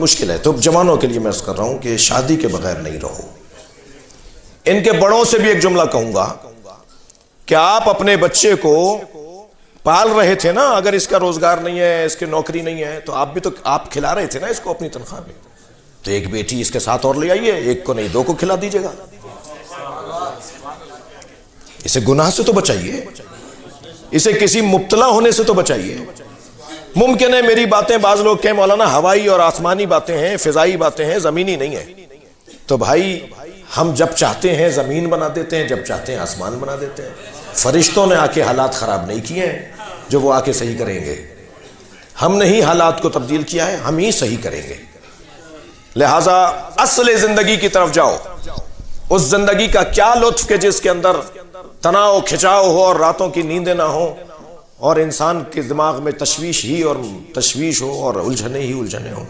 मुश्किल है। तो जवानों के लिए मैं अर्ज कर रहा हूं कि शादी के बगैर नहीं रहो। इनके बड़ों से भी एक जुमला कहूंगा कि आप अपने बच्चे को पाल रहे थे ना, अगर इसका रोजगार नहीं है, इसकी नौकरी नहीं है, तो आप खिला रहे थे ना इसको अपनी तनख्वाह में। तो एक बेटी इसके साथ और ले आइए, एक को नहीं दो को खिला दीजिएगा। इसे गुनाह से तो बचाइए, इसे किसी मुब्तला होने से तो बचाइए। मुमकिन है मेरी बातें बाज लोग कहें मौलाना हवाई और आसमानी बातें हैं, फिजाई बातें हैं, जमीनी नहीं है। तो भाई हम जब चाहते हैं जमीन बना देते हैं, जब चाहते हैं आसमान बना देते हैं। फरिश्तों ने आके हालात खराब नहीं किए हैं जो वो आके सही करेंगे। हमने ही हालात को तब्दील किया है, हम ही सही करेंगे। लिहाजा असले जिंदगी की तरफ जाओ। उस जिंदगी का क्या लुत्फ के जिसके अंदर तनाव खिंचाव हो और रातों की नींदें ना हो और इंसान के दिमाग में तशवीश हो और उलझने ही उलझने हो।